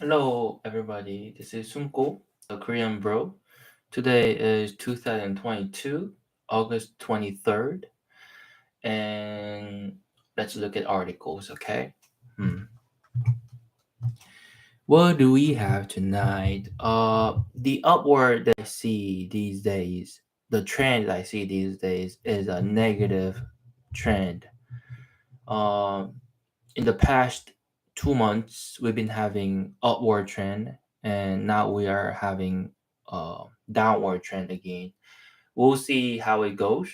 Hello, everybody. This is Sunko, the Korean bro. Today is 2022, August 23rd, and let's look at articles, okay? What do we have tonight? The upward that I see these days, the trend I see these days is a negative trend. Um, in the past 2 months, we've been having upward trend, and now we are having downward trend again. We'll see how it goes,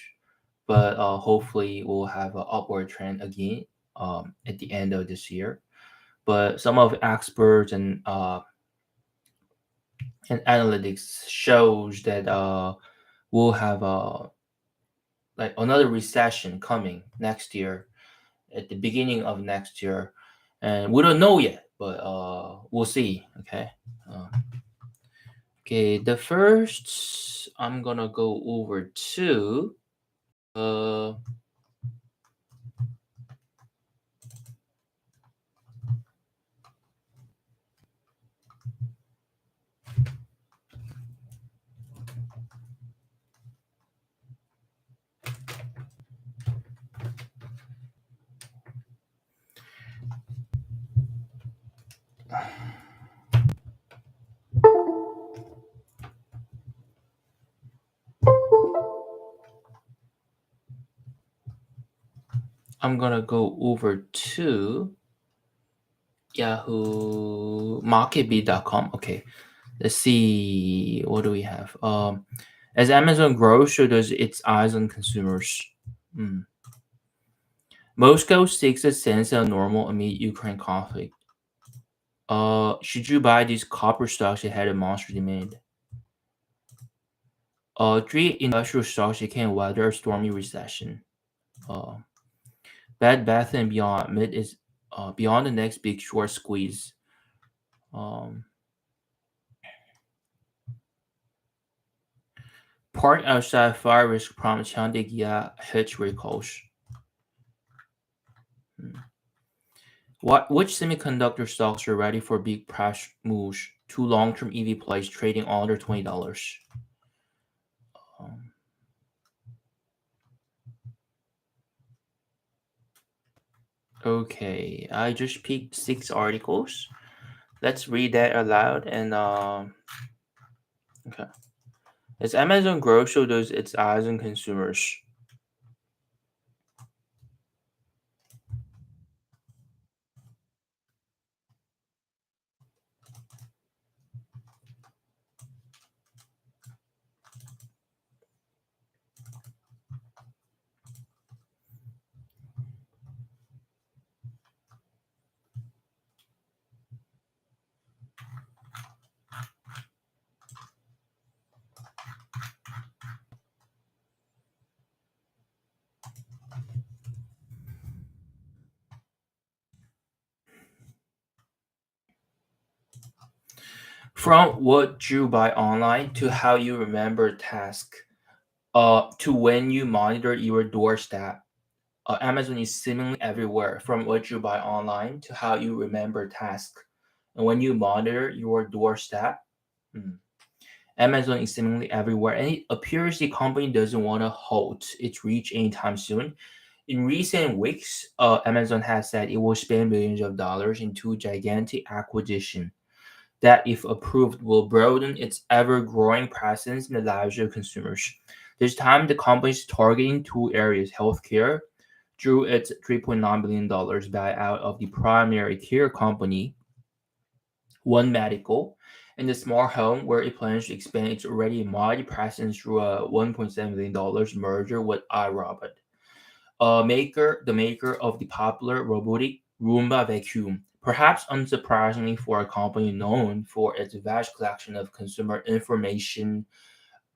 but hopefully we'll have an upward trend again at the end of this year. But some of experts and analytics shows that we'll have like another recession coming next year at the beginning of next year, and we don't know yet, but we'll see. Okay. Uh, okay. The first I'm gonna go over to. Uh, I'm gonna go over to Yahoo MarketBeat.com. Okay. Let's see. What do we have? As Amazon grows, so does its eyes on consumers. Hmm. Moscow seeks a sense of normal amid Ukraine conflict. Should you buy these copper stocks ahead of monster demand? Three industrial stocks that can weather a stormy recession. Uh, Bed Bath and Beyond mid is beyond the next big short squeeze. Um, Park outside fire risk prompts Hyundai Kia hitch recalls. Hmm. Which semiconductor stocks are ready for big price moves? Two long-term EV plays trading under $20. Um, okay, I just picked 6 articles. Let's read that aloud and okay. As Amazon grows, so does its eyes on consumers. From what you buy online to how you remember task, to when you monitor your doorstep, Amazon is seemingly everywhere. From what you buy online to how you remember task, and when you monitor your doorstep, hmm, Amazon is seemingly everywhere, and it appears the company doesn't want to halt its reach anytime soon. In recent weeks, Amazon has said it will spend billions of dollars into gigantic acquisition that, if approved, will broaden its ever-growing presence in the lives of consumers. This time, the company is targeting two areas: healthcare, through its $3.9 billion buyout of the primary care company, One Medical, and the smart home, where it plans to expand its already mighty presence through a $1.7 billion merger with iRobot, the maker of the popular robotic Roomba vacuum. Perhaps unsurprisingly for a company known for its vast collection of consumer information,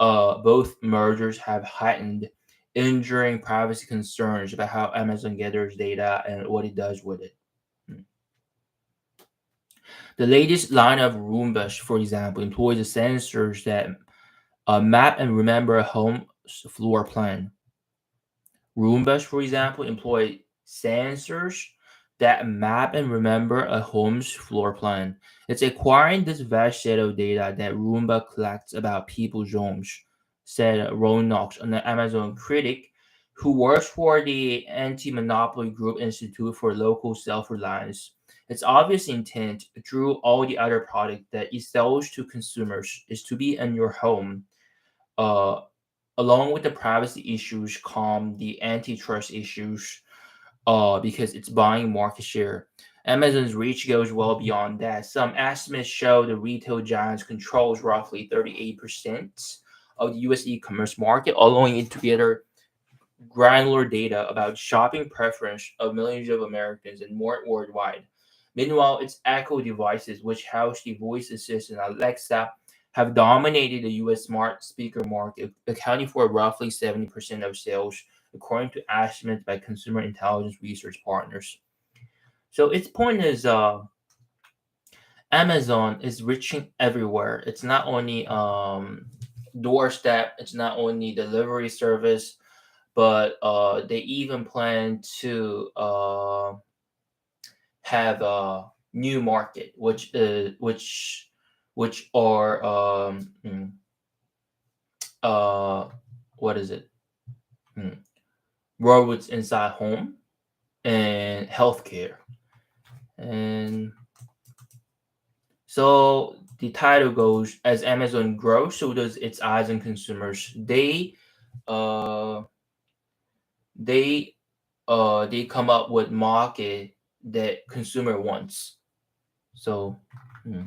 both mergers have heightened enduring privacy concerns about how Amazon gathers data and what it does with it. Hmm. The latest line of Roombas, for example, employs the sensors that map and remember a home's floor plan. Roombas, for example, employ sensors that map and remember a home's floor plan. It's acquiring this vast set of data that Roomba collects about people's homes, said Ron Knox, an Amazon critic who works for the Anti-Monopoly Group Institute for Local Self-Reliance. Its obvious intent, through all the other product that it sells to consumers, is to be in your home, uh, along with the privacy issues come the antitrust issues, because it's buying market share. Amazon's reach goes well beyond that. Some estimates show the retail giants controls roughly 38% of the US e-commerce market, allowing it to gather granular data about shopping preference of millions of Americans and more worldwide. Meanwhile, its Echo devices, which house the voice assistant Alexa, have dominated the US smart speaker market, accounting for roughly 70% of sales, according to estimates by consumer intelligence research partners. So its point is, Amazon is reaching everywhere. It's not only doorstep, it's not only delivery service, but they even plan to have a new market, which are uh what is it? Hmm. Robots inside home and healthcare. And so the title goes, as Amazon grows, so does its eyes on consumers. Uh they they come up with market that consumer wants. So hmm.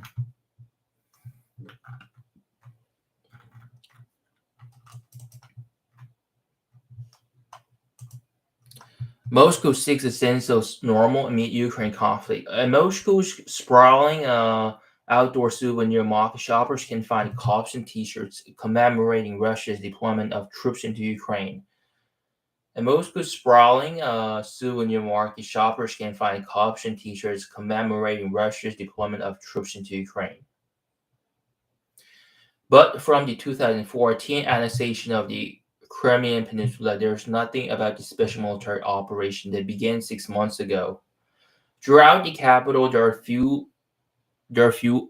Moscow seeks a sense of normal amid Ukraine conflict. In Moscow's sprawling outdoor souvenir market, shoppers can find cups and T-shirts commemorating Russia's deployment of troops into Ukraine. In Moscow's sprawling souvenir market, shoppers can find cups and T-shirts commemorating Russia's deployment of troops into Ukraine. But from the 2014 annexation of the Crimean Peninsula, there's nothing about the special military operation that began 6 months ago. Throughout the capital, there are few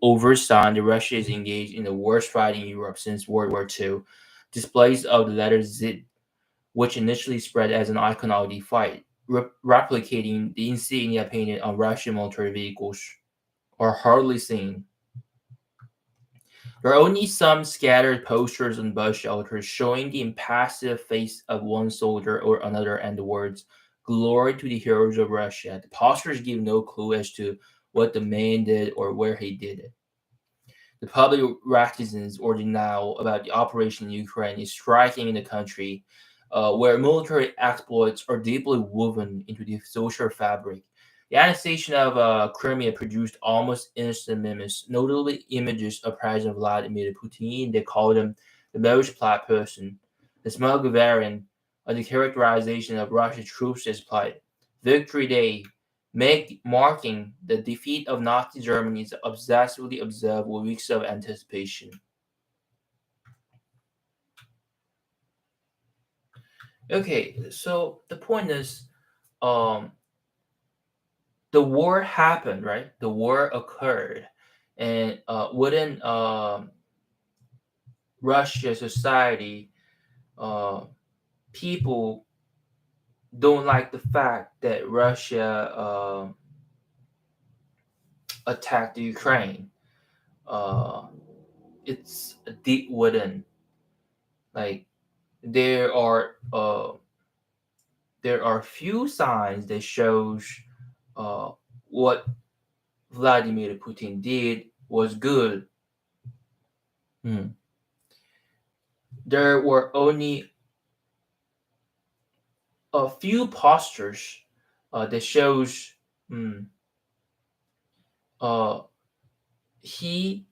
oversigns that Russia is engaged in the worst fight in Europe since World War II. Displays of the letter Z, which initially spread as an icon of the fight, replicating the insignia painted on Russian military vehicles, are hardly seen. There are only some scattered posters on bus shelters showing the impassive face of one soldier or another and the words, "Glory to the heroes of Russia." The posters give no clue as to what the man did or where he did it. The public reticence or denial about the operation in Ukraine is striking in a country where military exploits are deeply woven into the social fabric. The annexation of Crimea produced almost instant memes, notably images of President Vladimir Putin. They called him the most polite person. The smug variant of the characterization of Russian troops as polite. Victory Day, marking the defeat of Nazi Germany, is obsessively observed with weeks of anticipation. Okay, so the point is, um, the war happened, right? The war occurred, and within Russia society, uh, people don't like the fact that Russia attacked Ukraine. Uh, it's deep within, like there are uh, there are few signs that shows uh, what Vladimir Putin did was good. Hmm. There were only a few postures that shows hmm, uh, he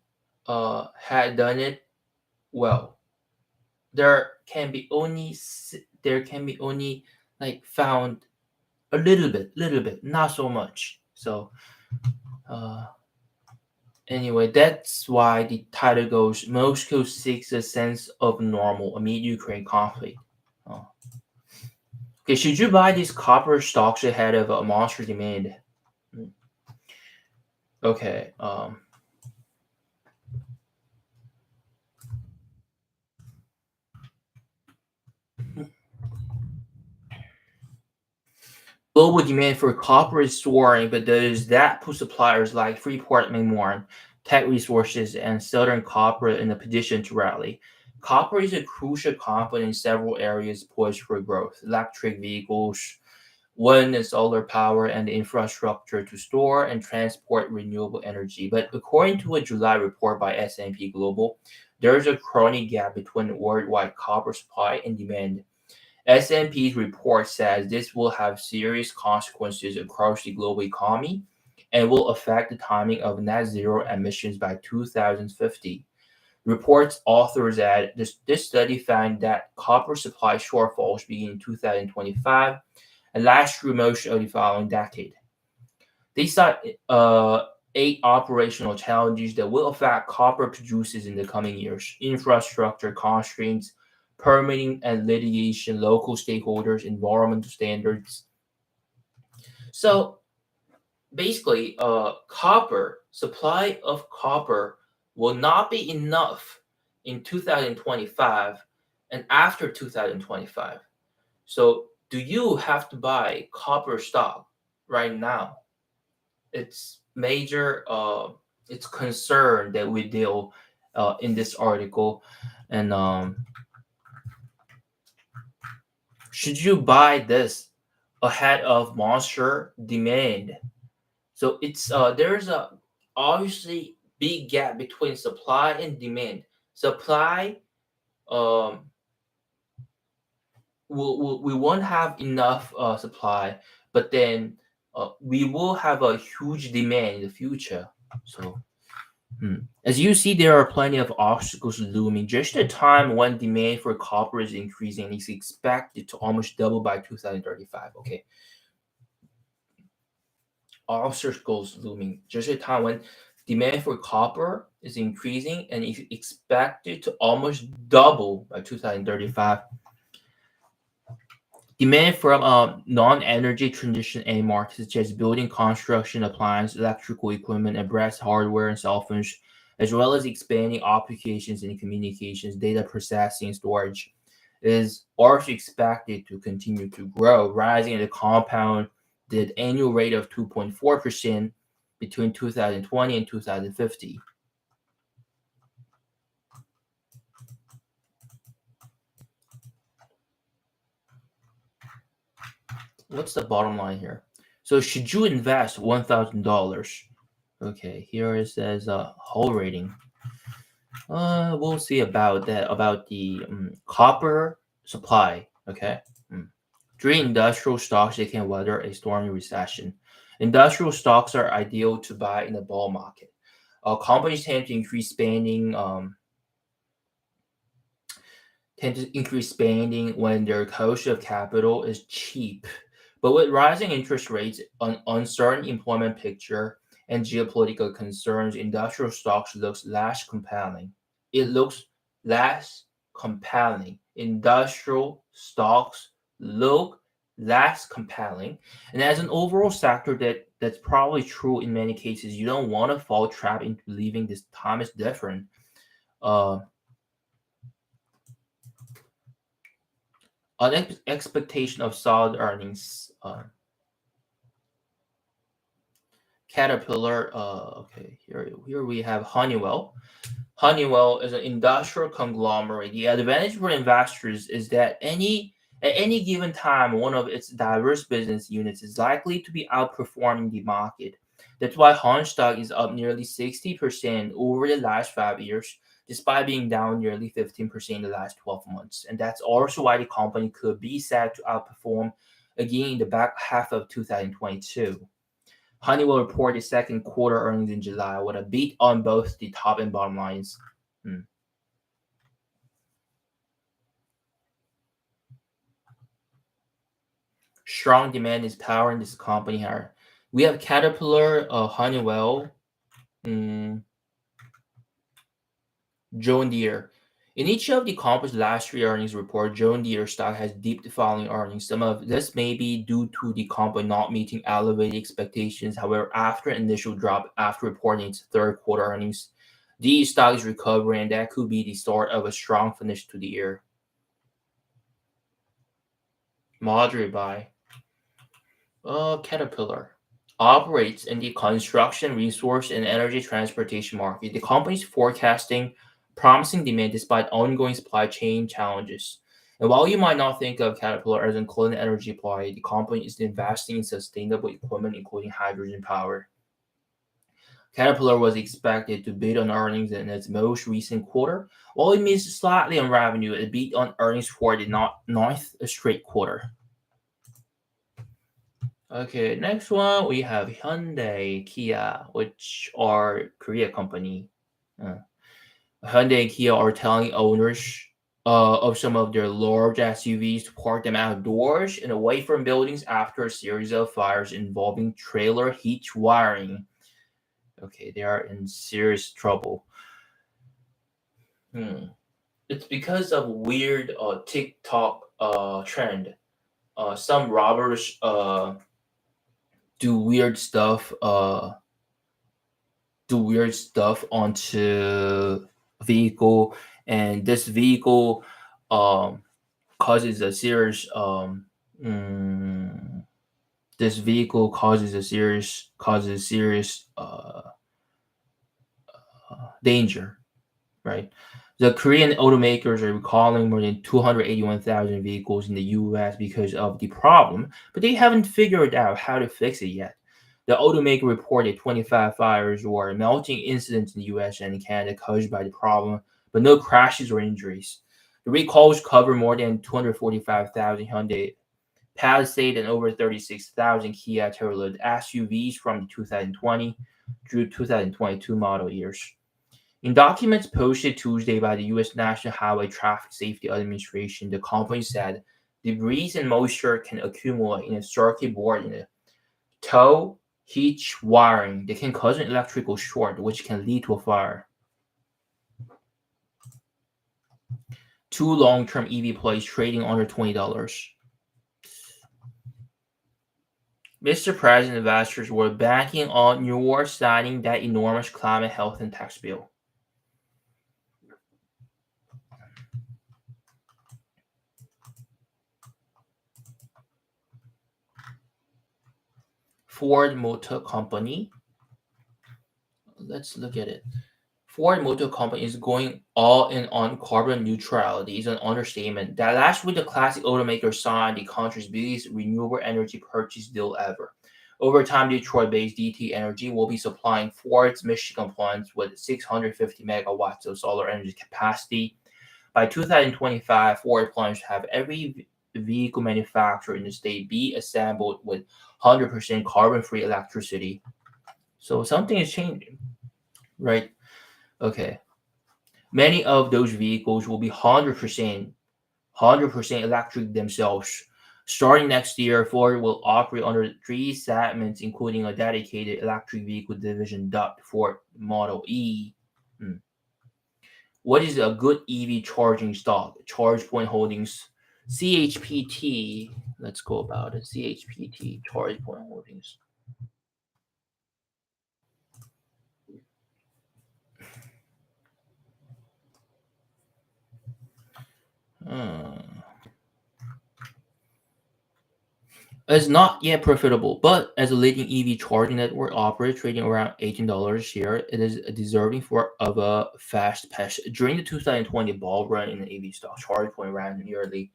had done it well. There can be only like found a little bit, not so much. So uh, anyway, that's why the title goes, Moscow seeks a sense of normal amid Ukraine conflict. Oh. Okay, should you buy these copper stocks ahead of a monster demand? Mm. Okay. Global demand for copper is soaring, but does that put suppliers like Freeport-McMoRan, Teck Resources, and Southern Copper in a position to rally? Copper is a crucial component in several areas poised for growth: electric vehicles, wind and solar power, and the infrastructure to store and transport renewable energy. But according to a July report by S&P Global, there is a chronic gap between worldwide copper supply and demand. S&P's report says this will have serious consequences across the global economy and will affect the timing of net zero emissions by 2050. Reports authors add this study found that copper supply shortfalls begin in 2025 and last through most of the following decade. They cite eight operational challenges that will affect copper producers in the coming years: infrastructure constraints, permitting and litigation, local stakeholders, environmental standards. So basically, copper supply of copper will not be enough in 2025 and after 2025. So do you have to buy copper stock right now? It's major it's concern that we deal in this article. And should you buy this ahead of monster demand? So it's there's a obviously big gap between supply and demand. Supply, um we won't have enough supply, but then we will have a huge demand in the future. So as you see, there are plenty of obstacles looming. Just the time when demand for copper is increasing is expected to almost double by 2035. Okay, obstacles looming. Just the time when demand for copper is increasing and is expected to almost double by 2035. Demand from non-energy transition end markets such as building construction, appliance, electrical equipment, and brass hardware and cell phones, as well as expanding applications in communications, data processing, and storage, is also expected to continue to grow, rising at a compounded annual rate of 2.4% between 2020 and 2050. What's the bottom line here? So, should you invest $1,000? Okay, here it says whole rating. We'll see about that, about the copper supply. Okay. Mm. Three industrial stocks that can weather a stormy recession. Industrial stocks are ideal to buy in a bull market. Companies tend to increase spending when their cost of capital is cheap. But with rising interest rates, an uncertain employment picture, and geopolitical concerns, industrial stocks looks less compelling. It looks less compelling. Industrial stocks look less compelling. And as an overall sector that's probably true in many cases, you don't want to fall trap into believing this time is different. Uh, an expectation of solid earnings. Caterpillar. Okay, here we have Honeywell. Honeywell is an industrial conglomerate. The advantage for investors is that at any given time, one of its diverse business units is likely to be outperforming the market. That's why Hon stock is up nearly 60% over the last 5 years, despite being down nearly 15% in the last 12 months. And that's also why the company could be said to outperform again in the back half of 2022. Honeywell reported second quarter earnings in July with a beat on both the top and bottom lines. Hmm. Strong demand is powering this company here. We have Caterpillar, Honeywell, mm, John Deere. In each of the company's last three earnings report, John Deere stock has dipped following earnings. Some of this may be due to the company not meeting elevated expectations. However, after an initial drop after reporting its third quarter earnings, the stock is recovering, and that could be the start of a strong finish to the year. Moderate buy. Caterpillar operates in the construction, resource, and energy transportation market. The company is forecasting promising demand despite ongoing supply chain challenges. And while you might not think of Caterpillar as a clean energy play, the company is investing in sustainable equipment, including hydrogen power. Caterpillar was expected to beat on earnings in its most recent quarter, while it missed slightly on revenue. It beat on earnings for the ninth straight quarter. Okay, next one we have Hyundai, Kia, which are Korea company. Uh, Hyundai and Kia are telling owners of some of their large SUVs to park them outdoors and away from buildings after a series of fires involving trailer hitch wiring. Okay, they are in serious trouble. Hmm. It's because of weird TikTok trend. Some robbers do weird stuff onto vehicle, and this vehicle um, causes a serious mm, this vehicle causes serious danger, right? The Korean automakers are recalling more than 281,000 vehicles in the US because of the problem, but they haven't figured out how to fix it yet. The automaker reported 25 fires or melting incidents in the US and Canada caused by the problem, but no crashes or injuries. The recalls cover more than 245,000 Hyundai Palisade and over 36,000 Kia Telluride SUVs from the 2020 through 2022 model years. In documents posted Tuesday by the U.S. National Highway Traffic Safety Administration, the company said debris and moisture can accumulate in a circuit board in a tow hitch wiring that can cause an electrical short, which can lead to a fire. Two long-term EV plays trading under $20. Mr. President, investors were banking on New York signing that enormous climate, health, and tax bill. Ford Motor Company. Let's look at it. Ford Motor Company is going all in on carbon neutrality is an understatement. That last week, the classic automaker signed the country's biggest renewable energy purchase deal ever. Over time, Detroit-based DT Energy will be supplying Ford's Michigan plants with 650 megawatts of solar energy capacity. By 2025, Ford plans to have every vehicle manufacturer in the state be assembled with 100% carbon-free electricity. So something is changing, right? Okay. Many of those vehicles will be 100% electric themselves. Starting next year, Ford will operate under three segments, including a dedicated electric vehicle division dubbed Ford Model E. Hmm. What is a good EV charging stock? ChargePoint Holdings, CHPT. Let's go about it. CHPT, ChargePoint Holdings. Hmm. It's not yet profitable, but as a leading EV charging network operator trading around $18 a share, it is deserving of a fast pass. During the 2020 bull run in the EV stock, ChargePoint ran nearly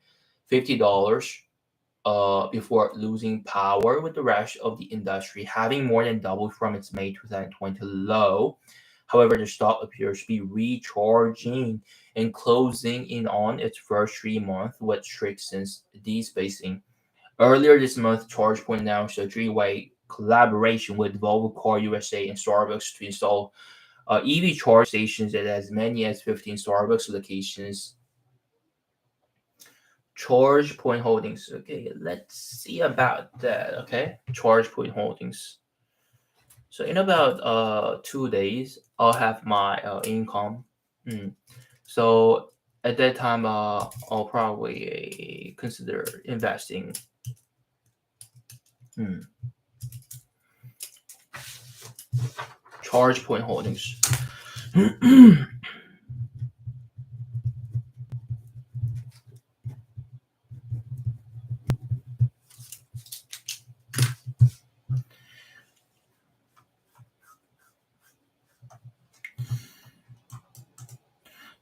$50 before losing power with the rest of the industry, having more than doubled from its May 2020 low. However, the stock appears to be recharging and closing in on its first 3 month wet streak since despacing. Earlier this month, ChargePoint announced a three-way collaboration with Volvo Car USA and Starbucks to install EV charge stations at as many as 15 Starbucks locations. ChargePoint Holdings. Okay, let's see about that. Okay, ChargePoint Holdings. So in about 2 days, I'll have my income. So At that time, I'll probably consider investing. Hmm. ChargePoint Holdings.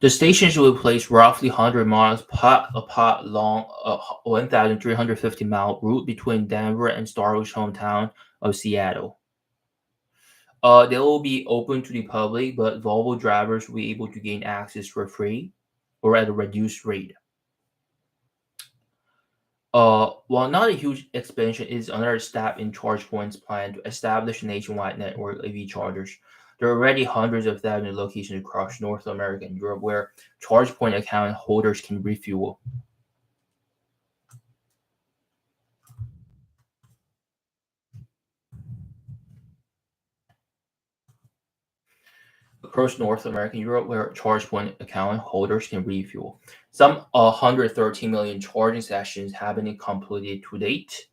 The stations will be placed roughly 100 miles apart along a 1,350-mile route between Denver and Starbucks' hometown of Seattle. They will be open to the public, but Volvo drivers will be able to gain access for free or at a reduced rate. While not a huge expansion, it is another step in ChargePoint's plan to establish a nationwide network of EV chargers. There are already hundreds of thousands of locations across North America and Europe where ChargePoint account holders can refuel. Across North America and Europe, where ChargePoint account holders can refuel. Some 113 million charging sessions have been completed to date.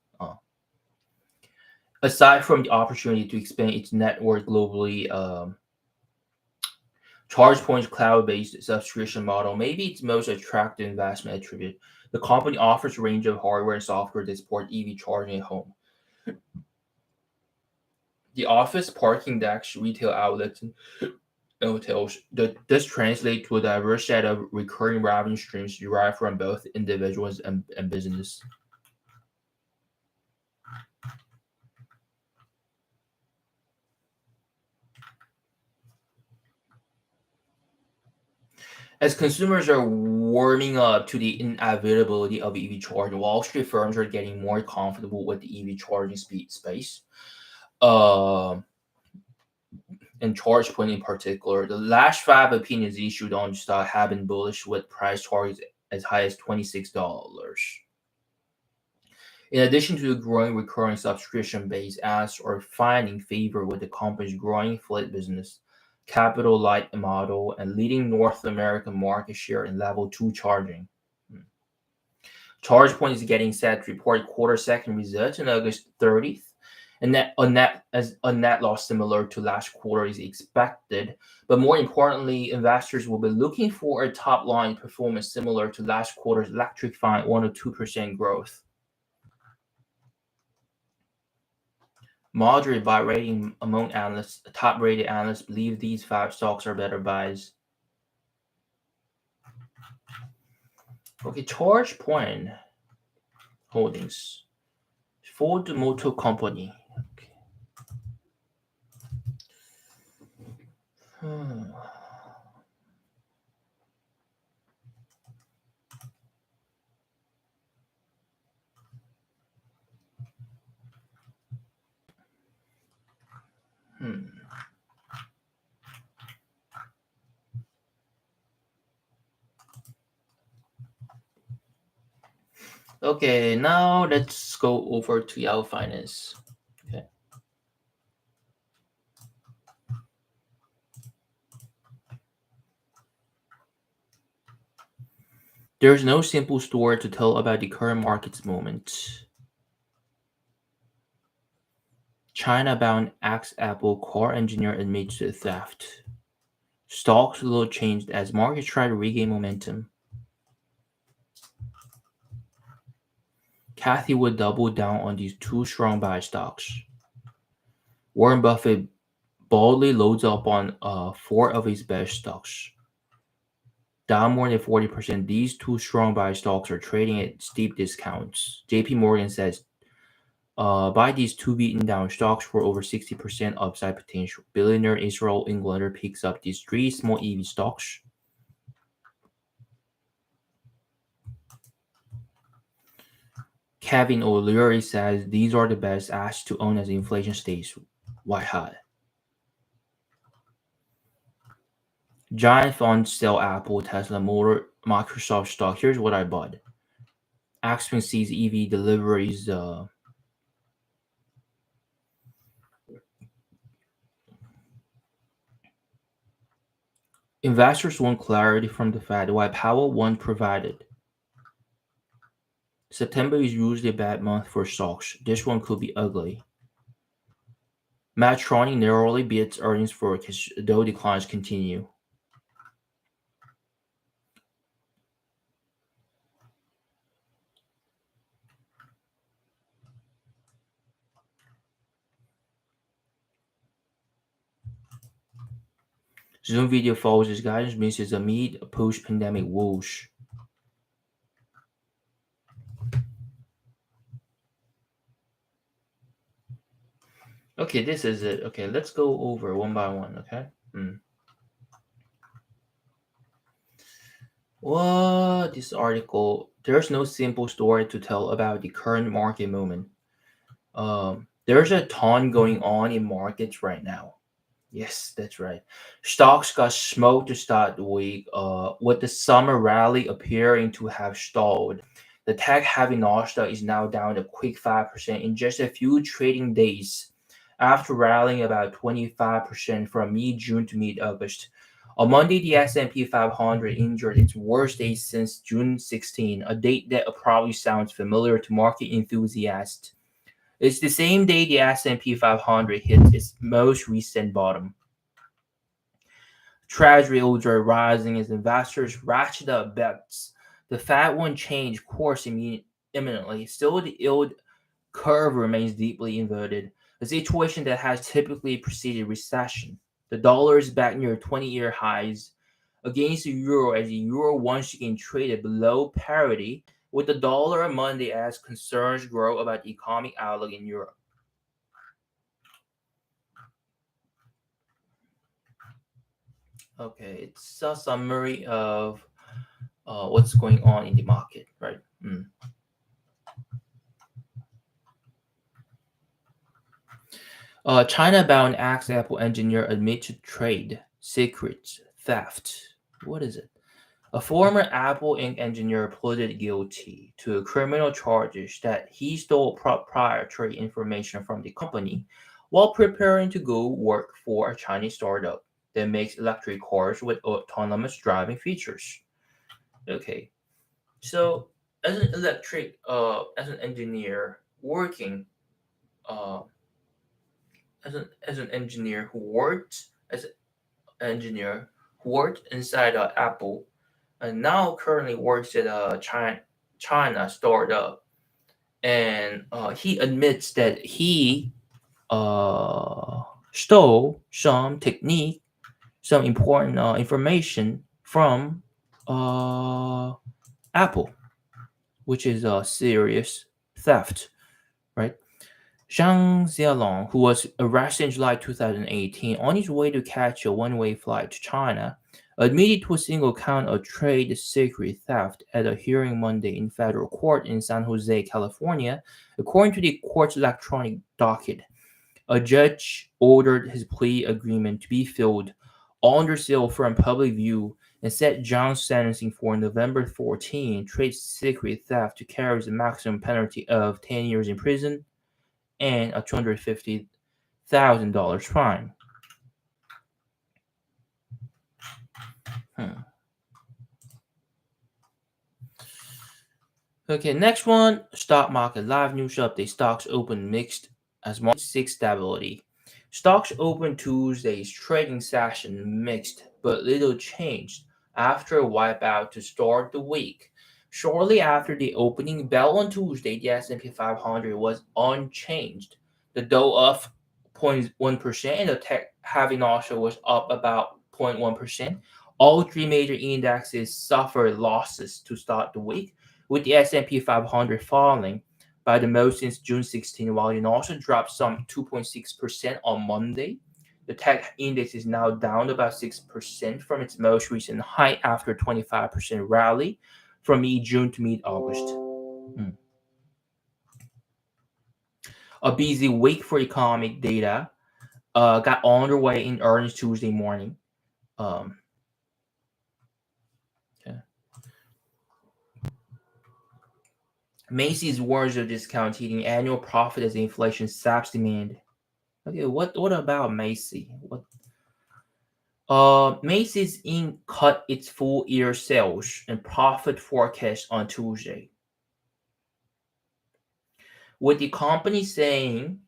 Aside from the opportunity to expand its network globally, ChargePoint's cloud-based subscription model may be its most attractive investment attribute. The company offers a range of hardware and software that support EV charging at home. The office, parking decks, retail outlets, and hotels. This translates to a diverse set of recurring revenue streams derived from both individuals and business. As consumers are warming up to the inevitability of EV charging, Wall Street firms are getting more comfortable with the EV charging speed space. Um and ChargePoint in particular. The last five opinions issued on the stock have been bullish with price targets as high as $26. In addition to the growing recurring subscription base, as are finding favor with the company's growing fleet business, capital light model, and leading North American market share in level 2 charging. ChargePoint is getting set to report quarter second results on August 30th. And a net loss similar to last quarter is expected. But more importantly, investors will be looking for a top line performance similar to last quarter's electrifying 1 or 2% growth. Moderate buy rating among analysts, top rated analysts believe these five stocks are better buys. Okay, ChargePoint Holdings, Ford Motor Company. Okay. Hmm. Hmm. Okay, now let's go over to Yahoo Finance. Okay. There's no simple story to tell about the current market's moment. China-bound ex-Apple car engineer admits to theft. Stocks little changed as markets try to regain momentum. Kathy would double down on these two strong buy stocks. Warren Buffett boldly loads up on four of his best stocks. Down more than 40%, these two strong buy stocks are trading at steep discounts. JP Morgan says buy these two beaten down stocks for over 60% upside potential. Billionaire Israel Englander picks up these three small EV stocks. Kevin O'Leary says these are the best assets to own as inflation stays white hot. Giant funds sell Apple, Tesla, Motor, Microsoft stock. Here's what I bought. Axpin sees EV deliveries Investors want clarity from the Fed, while Powell won't provide it. September is usually a bad month for stocks. This one could be ugly. Medtronic narrowly beats earnings forecast, though declines continue. Zoom video follows its guidance, misses amid post-pandemic whoosh. Okay, this is it. Okay, let's go over one by one, okay? What? This article, there's no simple story to tell about the current market movement. There's a ton going on in markets right now. Yes, that's right. Stocks got smoked to start the week, with the summer rally appearing to have stalled. The tech-heavy Nasdaq is now down a quick 5% in just a few trading days, after rallying about 25% from mid-June to mid-August. On Monday, the S&P 500 injured its worst day since June 16, a date that probably sounds familiar to market enthusiasts. It's the same day the S&P 500 hit its most recent bottom. Treasury yields are rising as investors ratchet up bets. The Fed won't change course imminently. Still, the yield curve remains deeply inverted, a situation that has typically preceded recession. The dollar is back near 20-year highs against the euro as the euro once again traded below parity with the dollar on Monday as concerns grow about the economic outlook in Europe. Okay, it's a summary of what's going on in the market, right? China-bound ex-Apple engineer admit to trade secrets theft. What is it? A former Apple Inc. engineer pleaded guilty to criminal charges that he stole proprietary information from the company while preparing to go work for a Chinese startup that makes electric cars with autonomous driving features. Okay, so as an engineer working, uh, as an engineer who worked as an engineer who worked inside Apple and now currently works at a China startup, and he admits that he stole some technique, some important information from Apple, which is a serious theft, right? Zhang Xiaolong, who was arrested in July 2018 on his way to catch a one-way flight to China, admitted to a single count of trade secret theft at a hearing Monday in federal court in San Jose, California, according to the court's electronic docket. A judge ordered his plea agreement to be filed under seal from public view and set Zhang's sentencing for November 14, trade secret theft to carry a maximum penalty of 10 years in prison and a $250,000 fine. Okay, next one, stock market live news update. Stocks open mixed as March 6 stability. Stocks open Tuesday's trading session mixed, but little changed after a wipeout to start the week. Shortly after the opening bell on Tuesday, the S&P 500 was unchanged. The Dow up 0.1% and the tech-heavy Nasdaq was up about 0.1%. All three major indexes suffered losses to start the week, with the S&P 500 falling by the most since June 16, while it also dropped some 2.6% on Monday. The tech index is now down about 6% from its most recent high after a 25% rally from mid-June to mid-August. A busy week for economic data got underway in earnings Tuesday morning. Macy's warns of discounting annual profit as inflation saps demand. Okay, what about Macy? Macy's Inc. cut its full year sales and profit forecast on Tuesday, with the company saying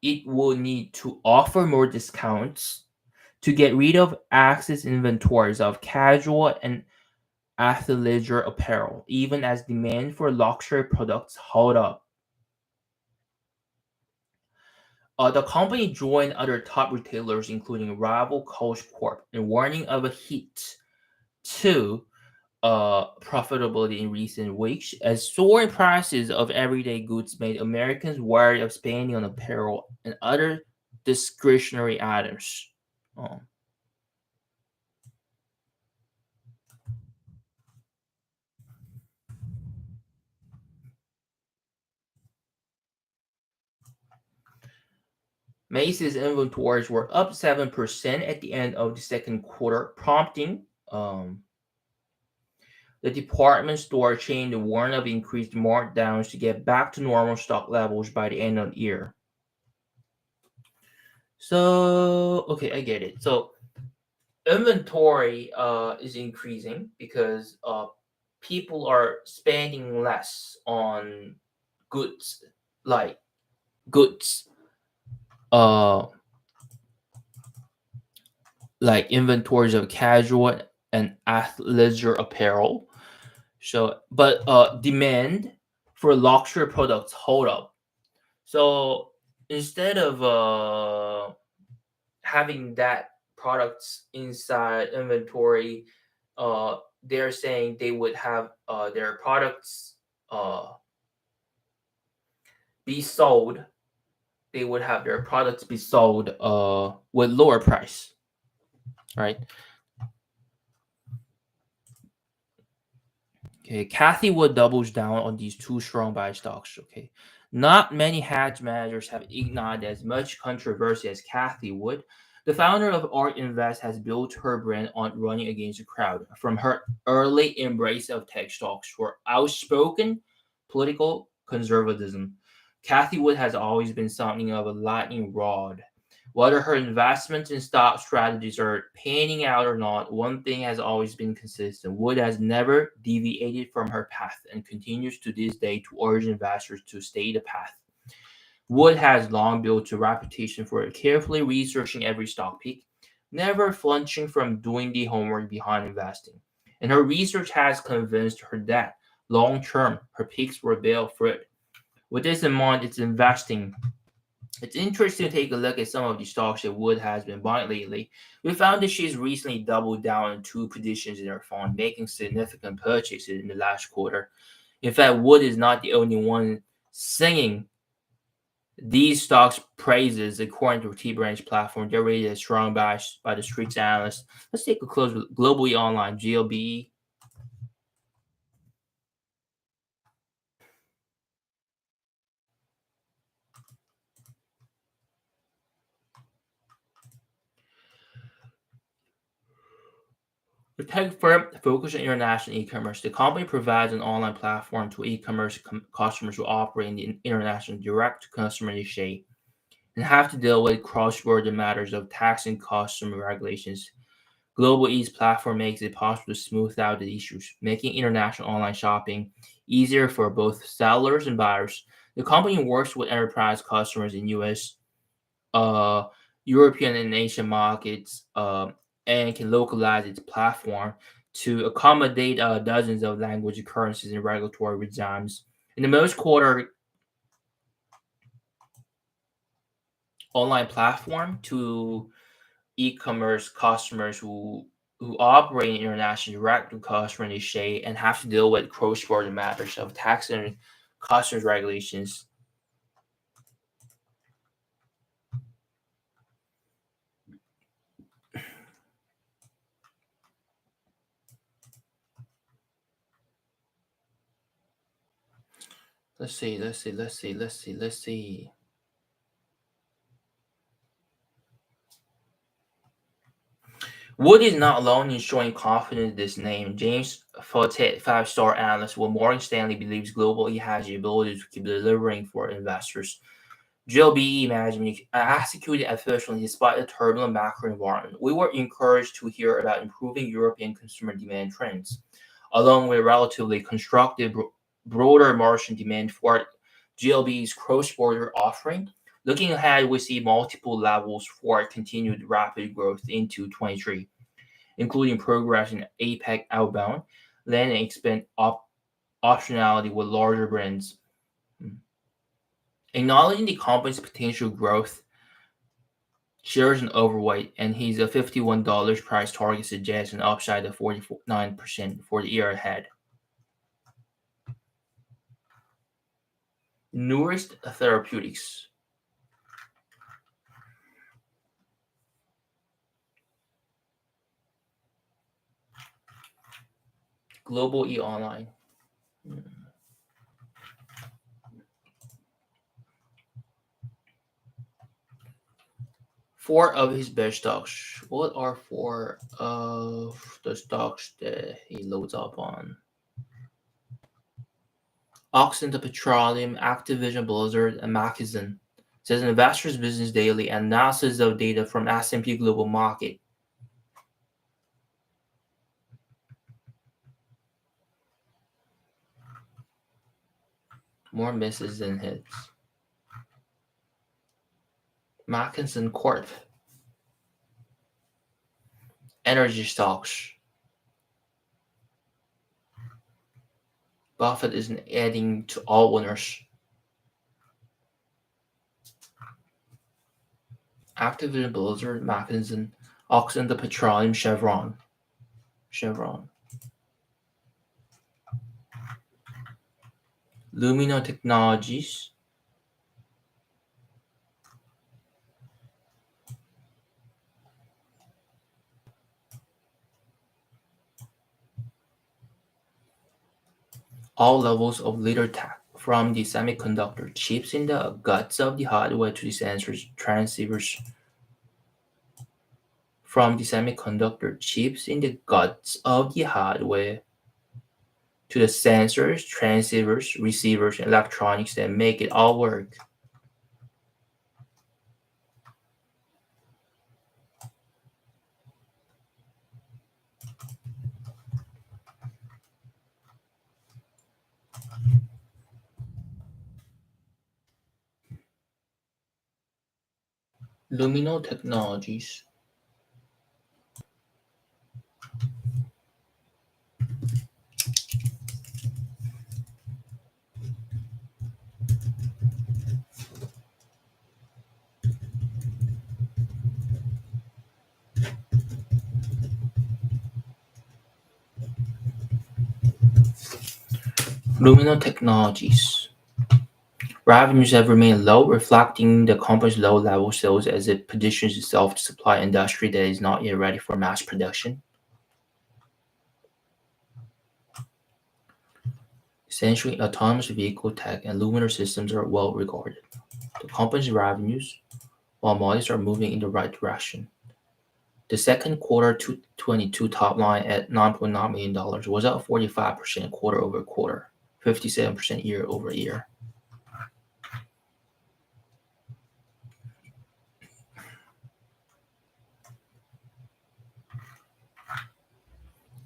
it will need to offer more discounts to get rid of excess inventories of casual and athleisure apparel, even as demand for luxury products hold up. The company joined other top retailers, including rival Coach Corp, in warning of a hit to profitability in recent weeks, as soaring prices of everyday goods made Americans wary of spending on apparel and other discretionary items. Um, Macy's inventories were up 7% at the end of the second quarter, prompting the department store chain to warn of increased markdowns to get back to normal stock levels by the end of the year. So, okay, I get it. So, inventory is increasing because people are spending less on goods, like goods, uh like inventories of casual and athleisure apparel. So, but demand for luxury products hold up. So instead of having that products inside inventory, they're saying they would have their products uh, be sold. They would have their products be sold with lower price, right? Okay, Kathy Wood doubles down on these two strong buy stocks. Okay, not many hedge managers have ignited as much controversy as Kathy Wood. The founder of Art Invest has built her brand on running against the crowd. From her early embrace of tech stocks for outspoken political conservatism, Kathy Wood has always been something of a lightning rod. Whether her investments and stock strategies are panning out or not, one thing has always been consistent. Wood has never deviated from her path and continues to this day to urge investors to stay the path. Wood has long built a reputation for carefully researching every stock pick, never flinching from doing the homework behind investing. And her research has convinced her that long term her picks will bear fruit. With this in mind, it's interesting to take a look at some of the stocks that Wood has been buying lately. We found that she's recently doubled down on two positions in her fund, making significant purchases in the last quarter. In fact, Wood is not the only one singing these stocks' praises, according to T Branch platform. They're rated as strong by the streets analysts. Let's take a close look. Globally Online, GLBE. The tech firm focused on international e-commerce. The company provides an online platform to e-commerce customers who operate in the international direct-to-customer niche and have to deal with cross-border matters of tax and customer regulations. Global E's platform makes it possible to smooth out the issues, making international online shopping easier for both sellers and buyers. The company works with enterprise customers in U.S., uh, European, and Asian markets, and can localize its platform to accommodate dozens of language, currencies, and regulatory regimes. In the most quarter online platform to e-commerce customers who operate in international direct to customer niche and have to deal with cross-border matters of tax and customs regulations. Let's see. Wood is not alone in showing confidence in this name. James Fautet, five-star analyst with Morgan Stanley, believes Global E has the ability to keep delivering for investors. GLBE management executed efficiently despite a turbulent macro environment. We were encouraged to hear about improving European consumer demand trends, along with relatively constructive broader Martian demand for GLB's cross-border offering. Looking ahead, we see multiple levels for continued rapid growth into 23, including progress in APEC outbound, land and expand optionality with larger brands. Acknowledging the company's potential growth, shares an overweight, and his $51 price target suggests an upside of 49% for the year ahead. Newest Therapeutics. Global E Online. Four of his best stocks. What are four of the stocks that he loads up on? Occidental Petroleum, Activision Blizzard, and Mckesson. Says Investors Business Daily and analysis of data from S&P Global Market. More misses than hits. Mckesson Corp. Energy stocks. Buffett isn't adding to all owners. Activision Blizzard, Mckesson, Occidental Petroleum, Chevron. Lumino Technologies. All levels of leader tech, from the semiconductor chips in the guts of the hardware to the sensors, transceivers. From the semiconductor chips in the guts of the hardware to the sensors, transceivers, receivers, and electronics that make it all work. Lumino Technologies. Lumino Technologies. Revenues have remained low, reflecting the company's low-level sales as it positions itself to supply an industry that is not yet ready for mass production. Essentially, autonomous vehicle tech and luminar systems are well regarded. The company's revenues, while modest, are moving in the right direction. The second quarter 2022 top line at $9.9 million was up 45% quarter over quarter, 57% year over year.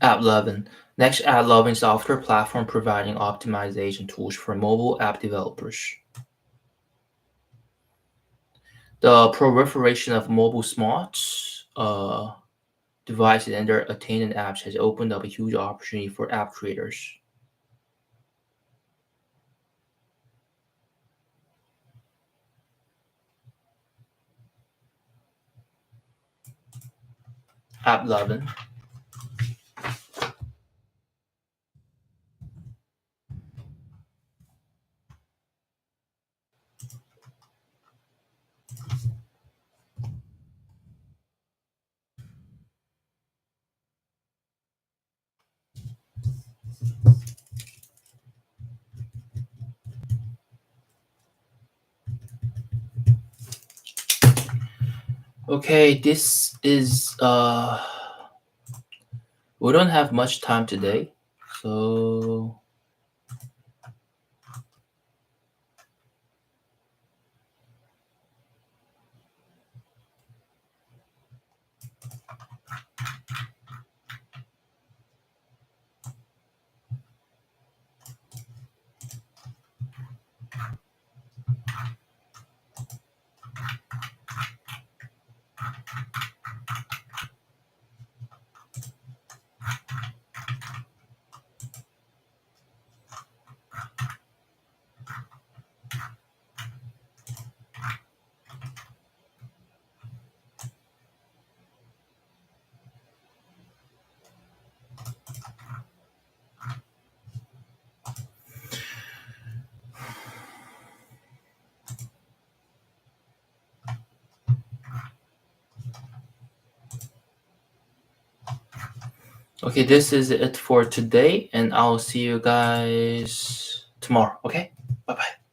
AppLovin. Next, AppLovin software platform providing optimization tools for mobile app developers. The proliferation of mobile smart devices and their attendant apps has opened up a huge opportunity for app creators. AppLovin. Okay, this is we don't have much time today, so Okay, this is it for today, and I'll see you guys tomorrow. Okay, bye bye.